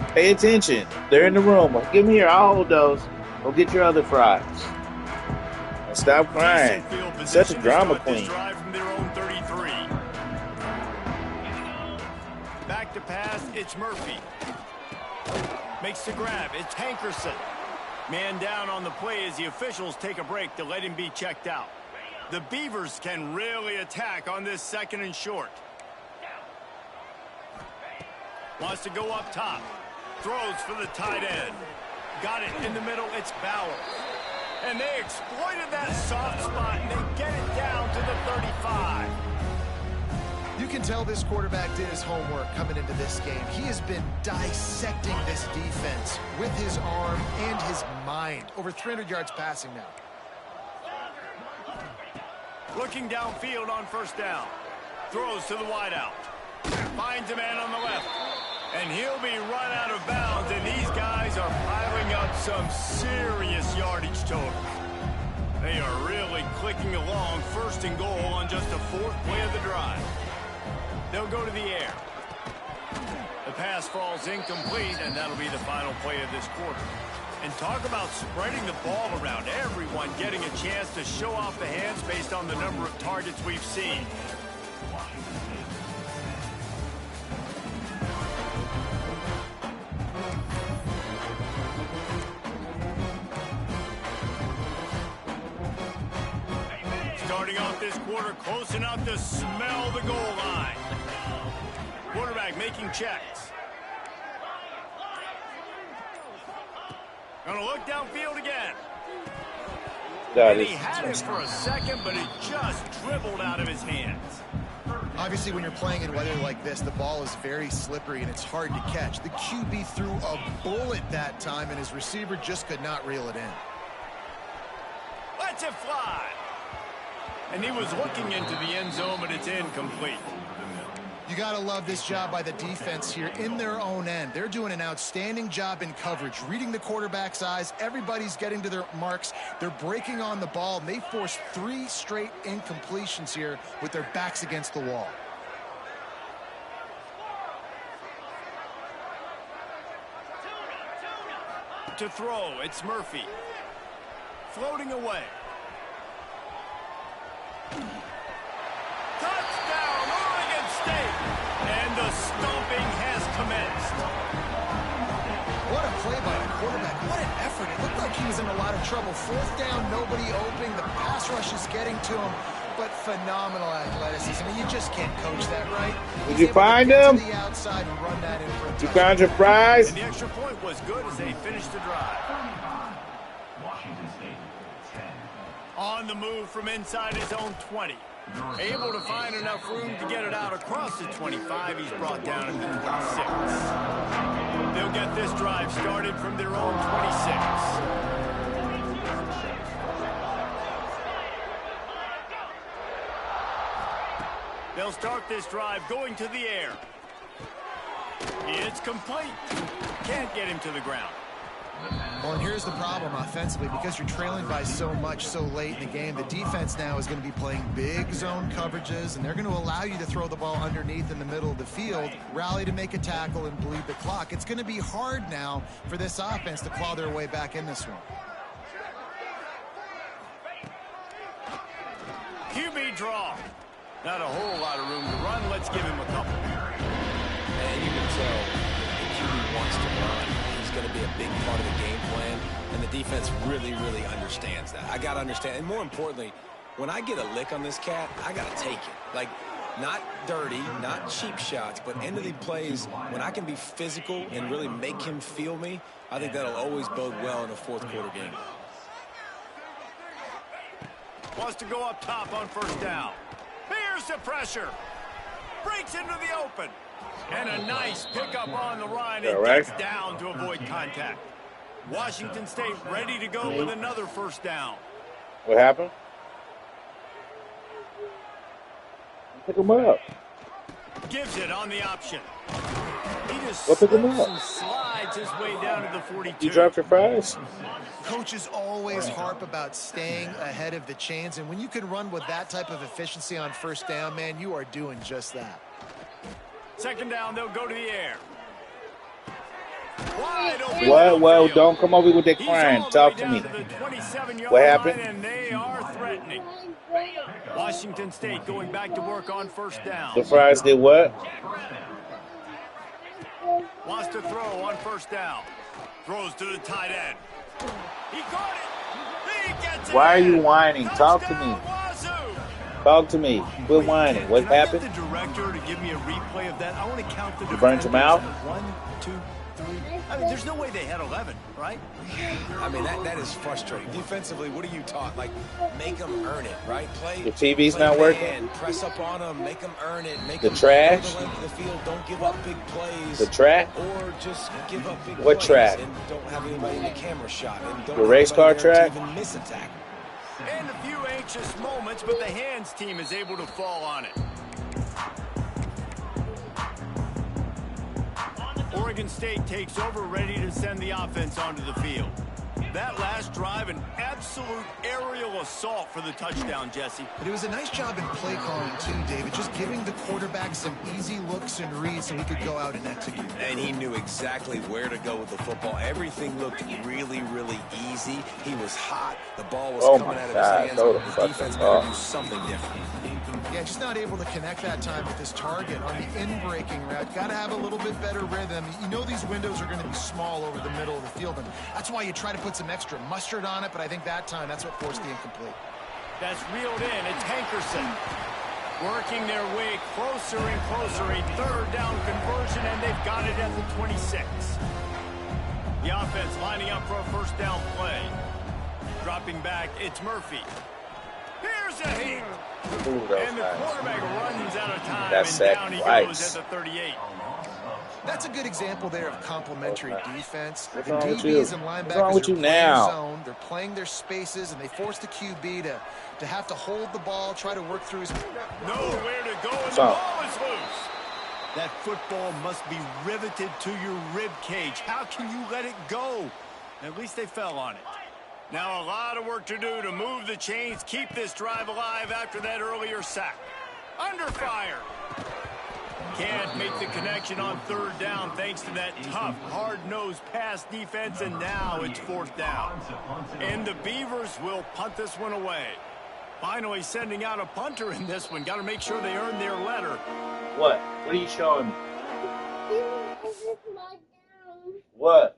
Pay attention. They're in the room. Give me here. I'll hold those. Go get your other fries. And stop crying. Such a drama queen. Back to pass. It's Murphy. Makes the grab. It's Hankerson. Man down on the play as the officials take a break to let him be checked out. The Beavers can really attack on this 2nd and short. Wants to go up top. Throws for the tight end. Got it in the middle. It's Bauer. And they exploited that soft spot, and they get it down to the 35. You can tell this quarterback did his homework coming into this game. He has been dissecting this defense with his arm and his mind. Over 300 yards passing now. Looking downfield on 1st down. Throws to the wideout. Finds a man on the left. And he'll be run out of bounds, and these guys are piling up some serious yardage totals. They are really clicking along. 1st and goal on just the 4th play of the drive. They'll go to the air. The pass falls incomplete, and that'll be the final play of this quarter. And talk about spreading the ball around. Everyone getting a chance to show off the hands based on the number of targets we've seen. Starting off this quarter close enough to smell the goal line. Quarterback making checks. Gonna look downfield again. And he had it for a second, but it just dribbled out of his hands. Obviously, when you're playing in weather like this, the ball is very slippery and it's hard to catch. The QB threw a bullet that time, and his receiver just could not reel it in. Lets it fly. And he was looking into the end zone, but it's incomplete. You got to love this job by the defense here in their own end. They're doing an outstanding job in coverage, reading the quarterback's eyes. Everybody's getting to their marks. They're breaking on the ball, and they forced 3 straight incompletions here with their backs against the wall. To throw, it's Murphy. Floating away. Touchdown, Oregon State! And the stomping has commenced. What a play by the quarterback. What an effort. It looked like he was in a lot of trouble. 4th down, nobody open. The pass rush is getting to him. But phenomenal athleticism. You just can't coach that, right? Did you find him? To the outside and run that in for a touchdown. You found your fries? And the extra point was good as they finished the drive. On the move from inside his own 20. Able to find enough room to get it out across the 25. He's brought down at the 26. They'll get this drive started from their own 26. They'll start this drive going to the air. It's complete. Can't get him to the ground. Well, and here's the problem offensively. Because you're trailing by so much so late in the game, the defense now is going to be playing big zone coverages, and they're going to allow you to throw the ball underneath in the middle of the field, rally to make a tackle, and bleed the clock. It's going to be hard now for this offense to claw their way back in this one. QB draw. Not a whole lot of room to run. Let's give him a couple. And you can tell the QB wants to run. He's going to be a big part of the game plan, and the defense really, really understands that. I got to understand, and more importantly, when I get a lick on this cat, I got to take it. Like, not dirty, not cheap shots, but end of the plays, when I can be physical and really make him feel me, I think that'll always bode well in a fourth quarter game. Wants to go up top on first down. Here's the pressure. Breaks into the open. And a nice pickup on the run and gets down to avoid contact. Washington State ready to go with another first down. What happened? Pick him up. Gives it on the option. He just pick him up. and slides his way down to the 42. You dropped your fries? Coaches always harp about staying ahead of the chains, and when you can run with that type of efficiency on first down, man, you are doing just that. Second down, they'll go to the air. Wide open. Well, don't come over with that crying. Talk to me. What happened? And they are threatening. Washington State going back to work on first down. The fries did what? Wants to throw on first down. Throws to the tight end. He caught it. He gets it. Why are you whining? Talk to me. Talk to me. Quit whining. What happened? Can I get the director to give me a replay of that? I want to count the You burned your mouth? 1, 2, 3. I mean, there's no way they had 11, right? I mean, that is frustrating. Defensively, what are you taught? Like, make them earn it, right? Play. The TV's play not working? man, press up on them, make them earn it. Make The them trash? go the length of the field. Don't give up big plays. The track? Or just give up big What plays track? and don't have anybody in the camera shot. And don't The have race car anybody there to track? even miss a tackle. And a few anxious moments, but the hands team is able to fall on it. Oregon State takes over, ready to send the offense onto the field. That last drive, an absolute aerial assault for the touchdown, Jesse. But it was a nice job in play calling, too, David. Just giving the quarterback some easy looks and reads so he could go out and execute. And he knew exactly where to go with the football. Everything looked really, really easy. He was hot. The ball was coming out of his hands. The defense better do something different. Yeah, just not able to connect that time with his target on the in-breaking route. Got to have a little bit better rhythm. You know these windows are going to be small over the middle of the field, and that's why you try to put some extra mustard on it, but I think that time that's what forced the incomplete. That's reeled in. It's Hankerson working their way closer and closer. A third down conversion, and they've got it at the 26. The offense lining up for a first down play. Dropping back, it's Murphy. Here's a heat. And the quarterback runs out of time, and down he goes at the 38. That's a good example there of complementary defense. The wrong with you? DBs and linebackers What's wrong with you are playing now? zone. They're playing their spaces, and they force the QB to have to hold the ball, try to work through his... Nowhere to go, and the ball is loose. That football must be riveted to your rib cage. How can you let it go? At least they fell on it. Now a lot of work to do to move the chains, keep this drive alive after that earlier sack. Under fire. Can't make the connection on third down thanks to that tough, hard-nosed pass defense, and now it's fourth down. And the Beavers will punt this one away. Finally sending out a punter in this one. Got to make sure they earn their letter. What? What are you showing me? What?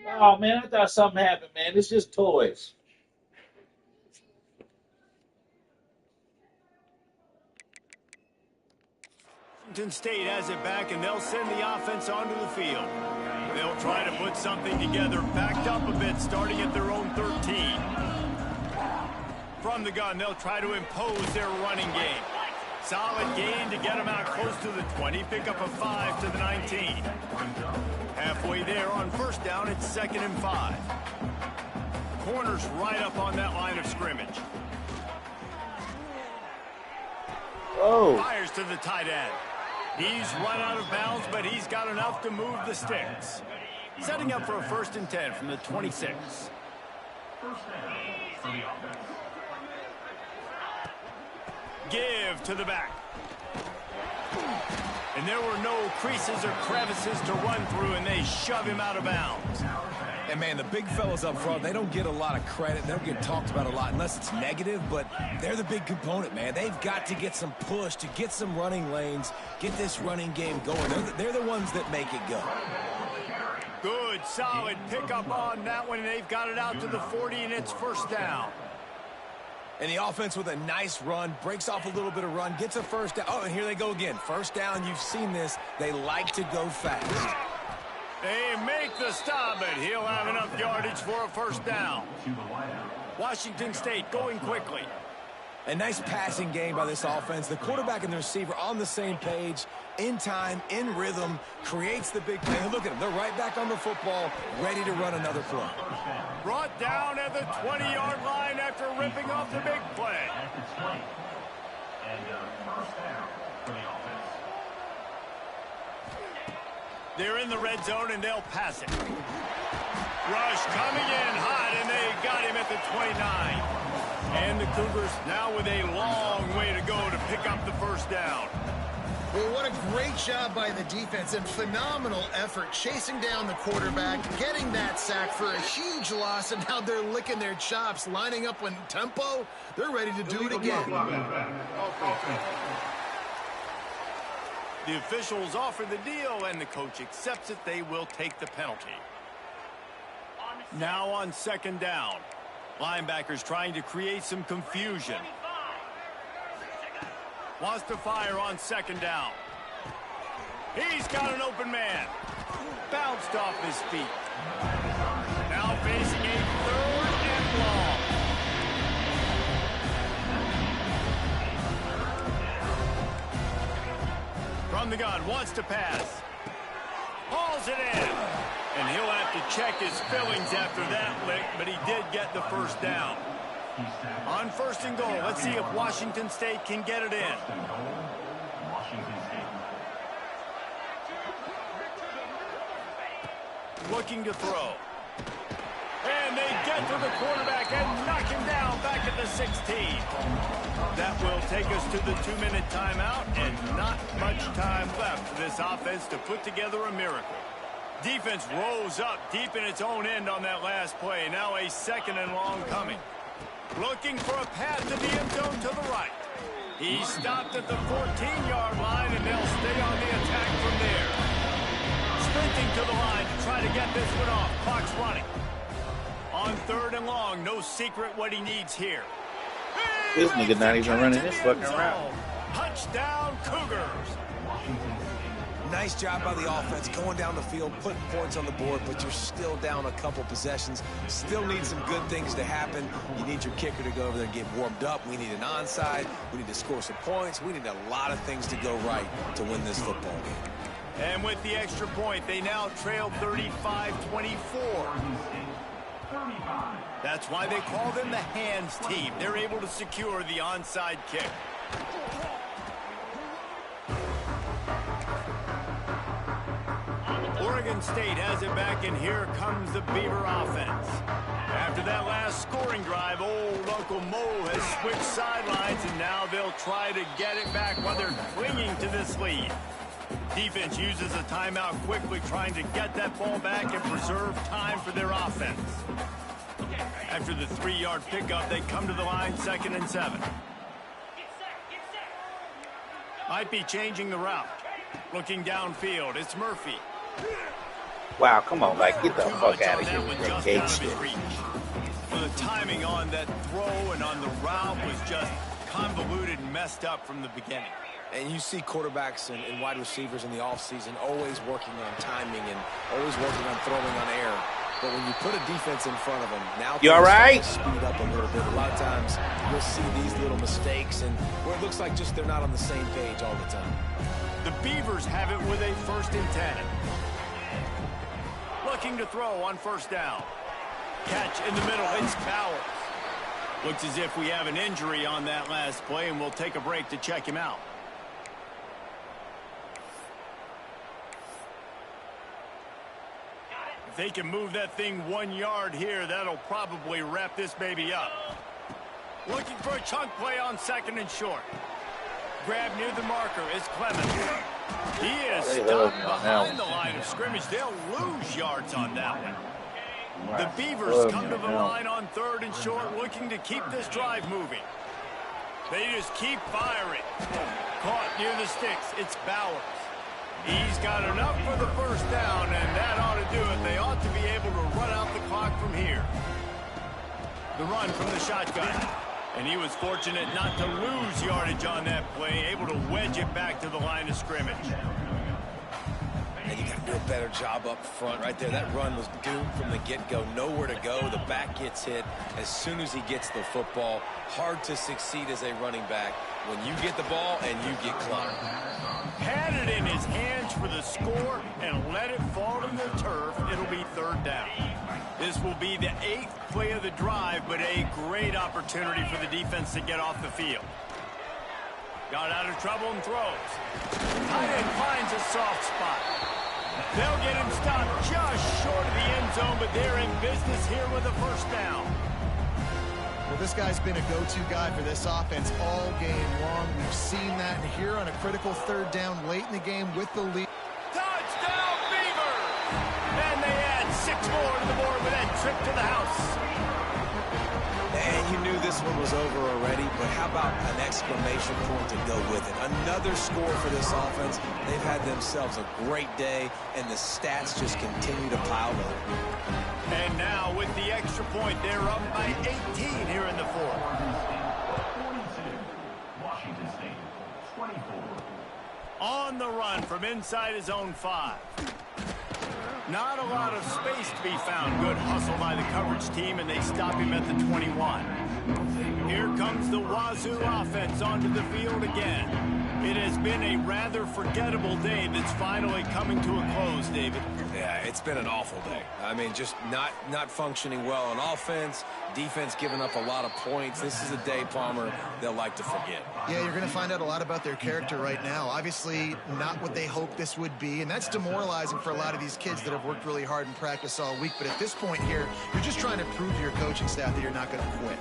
Oh, man, I thought something happened, man. It's just toys. Washington State has it back, and they'll send the offense onto the field. They'll try to put something together, backed up a bit, starting at their own 13. From the gun, they'll try to impose their running game. Solid gain to get them out close to the 20, pick up a 5 to the 19. Halfway there on first down, it's 2nd and 5. Corners right up on that line of scrimmage. Oh. Fires to the tight end. He's run out of bounds, but he's got enough to move the sticks. Setting up for a 1st and 10 from the 26. Give to the back. And there were no creases or crevices to run through, and they shove him out of bounds. And, man, the big fellas up front, they don't get a lot of credit. They don't get talked about a lot unless it's negative, but they're the big component, man. They've got to get some push, to get some running lanes, get this running game going. They're the ones that make it go. Good, solid pickup on that one, and they've got it out to the 40, and it's 1st down. And the offense with a nice run, breaks off a little bit of run, gets a 1st down. Oh, and here they go again. 1st down, you've seen this. They like to go fast. They make the stop, but he'll have enough yardage for a 1st down. Washington State going quickly. A nice passing game by this offense. The quarterback and the receiver on the same page, in time, in rhythm, creates the big play. Look at them. They're right back on the football, ready to run another play. Brought down at the 20-yard line after ripping off the big play. They're in the red zone, and they'll pass it. Rush coming in hot, and they got him at the 29. And the Cougars now with a long way to go to pick up the 1st down. Well, what a great job by the defense and phenomenal effort chasing down the quarterback, getting that sack for a huge loss, and now they're licking their chops, lining up in tempo. They're ready to do it again. The officials offer the deal, and the coach accepts it. They will take the penalty. Now on 2nd down. Linebackers trying to create some confusion. Wants to fire on 2nd down. He's got an open man. Bounced off his feet. Now facing a 3rd and long. From the gun, wants to pass. Hauls it in. And he'll have to check his fillings after that lick, but he did get the 1st down. On 1st and goal, let's see if Washington State can get it in. Looking to throw. And they get to the quarterback and knock him down back at the 16. That will take us to the 2-minute timeout, and not much time left for this offense to put together a miracle. Defense rose up deep in its own end on that last play. Now a 2nd and long coming. Looking for a path to the end zone to the right. He stopped at the 14-yard line, and they'll stay on the attack from there. Sprinting to the line to try to get this one off. Clock's running. On 3rd and long, no secret what he needs here. This nigga not even running this fucking route. Touchdown, Cougars. Nice job by the offense going down the field, putting points on the board, but you're still down a couple possessions. Still need some good things to happen. You need your kicker to go over there and get warmed up. We need an onside. We need to score some points. We need a lot of things to go right to win this football game. And with the extra point, they now trail 35-24. That's why they call them the hands team. They're able to secure the onside kick. Oregon State has it back, and here comes the Beaver offense. After that last scoring drive, old Uncle Mo has switched sidelines, and now they'll try to get it back while they're clinging to this lead. Defense uses a timeout quickly, trying to get that ball back and preserve time for their offense. After the 3-yard pickup, they come to the line, 2nd and 7. Might be changing the route. Looking downfield, it's Murphy. Wow, come on, like, get the fuck out of here with that cake shit. Well, the timing on that throw and on the route was just convoluted and messed up from the beginning. And you see quarterbacks and wide receivers in the offseason always working on timing and always working on throwing on air. But when you put a defense in front of them, now you all right? Speed up a little bit. A lot of times you'll see these little mistakes and where it looks like just they're not on the same page all the time. The Beavers have it with a 1st and 10. Looking to throw on 1st down. Catch in the middle, it's Bowers. Looks as if we have an injury on that last play, and we'll take a break to check him out. If they can move that thing 1 yard here, that'll probably wrap this baby up. Looking for a chunk play on 2nd and short. Grab near the marker is Clemens. He is stopped behind the line of scrimmage. They'll lose yards on that one. The Beavers come to the line on 3rd and short, looking to keep this drive moving. They just keep firing. Caught near the sticks. It's Bowers. He's got enough for the first down, and that ought to do it. They ought to be able to run out the clock from here. The run from the shotgun. And he was fortunate not to lose yardage on that play, able to wedge it back to the line of scrimmage. And you got to do a better job up front right there. That run was doomed from the get-go. Nowhere to go. The back gets hit as soon as he gets the football. Hard to succeed as a running back when you get the ball and you get clobbered. Had it in his hands for the score and let it fall to the turf. It'll be 3rd down. This will be the 8th play of the drive, but a great opportunity for the defense to get off the field. Got out of trouble and throws. Tight end finds a soft spot. They'll get him stopped just short of the end zone, but they're in business here with a first down. Well, this guy's been a go-to guy for this offense all game long. We've seen that here on a critical 3rd down late in the game with the lead. Touchdown, Beavers! And they add 6 more to the board with that trip to the house. And you knew this one was over already, but how about an exclamation point to go with it? Another score for this offense. They've had themselves a great day, and the stats just continue to pile up. And now with the extra point, they're up by 18 here in the 4th. On the run from inside his own 5. Not a lot of space to be found. Good hustle by the coverage team, and they stop him at the 21. Here comes the Wazoo offense onto the field again. It has been a rather forgettable day that's finally coming to a close, David. Yeah, it's been an awful day. I mean, just not functioning well on offense. Defense giving up a lot of points. This is a day, Palmer, they'll like to forget. Yeah, you're going to find out a lot about their character right now. Obviously, not what they hoped this would be, and that's demoralizing for a lot of these kids that have worked really hard in practice all week. But at this point here, you're just trying to prove to your coaching staff that you're not going to quit.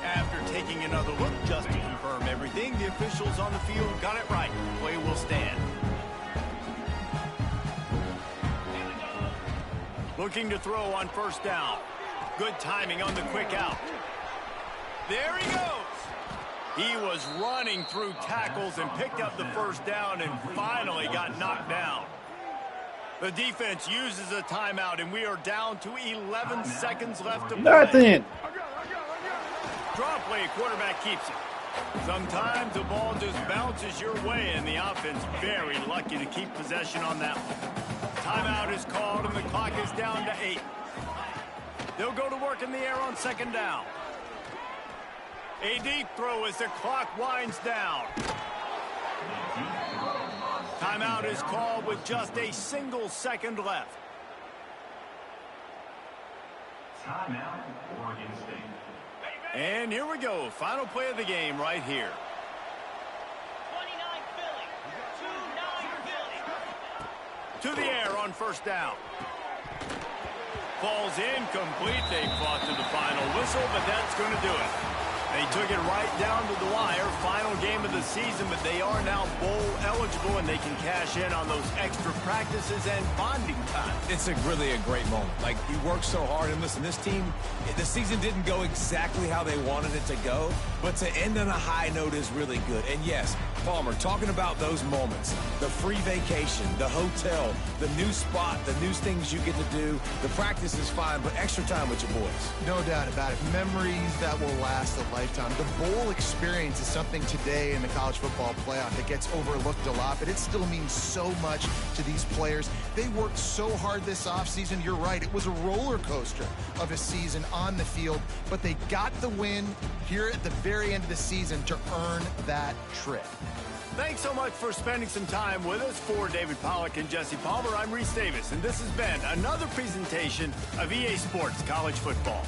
After taking another look just to confirm everything, the officials on the field got it right. Play will stand. Looking to throw on 1st down. Good timing on the quick out. There he goes. He was running through tackles and picked up the 1st down and finally got knocked down. The defense uses a timeout, and we are down to 11 seconds left to play. Nothing. Draw play, quarterback keeps it. Sometimes the ball just bounces your way, and the offense very lucky to keep possession on that one. Timeout is called, and the clock is down to 8. They'll go to work in the air on 2nd down. A deep throw as the clock winds down. Timeout is called with just a single second left. Timeout, Oregon State. And here we go. Final play of the game right here. 29 Philly. 29 Philly. To the air on 1st down. Falls incomplete. They fought to the final whistle, but that's going to do it. They took it right down to the wire. Final game of the season, but they are now bowl eligible, and they can cash in on those extra practices and bonding time. It's really a great moment. Like, you work so hard, and listen, this team, the season didn't go exactly how they wanted it to go, but to end on a high note is really good. And yes, Palmer, talking about those moments, the free vacation, the hotel, the new spot, the new things you get to do, the practice is fine, but extra time with your boys. No doubt about it. Memories that will last a lifetime. The bowl experience is something today in the college football playoff that gets overlooked a lot, but it still means so much to these players. They worked so hard this offseason. You're right. It was a roller coaster of a season on the field, but they got the win here at the very end of the season to earn that trip. Thanks so much for spending some time with us. For David Pollack and Jesse Palmer, I'm Reese Davis, and this has been another presentation of EA Sports College Football.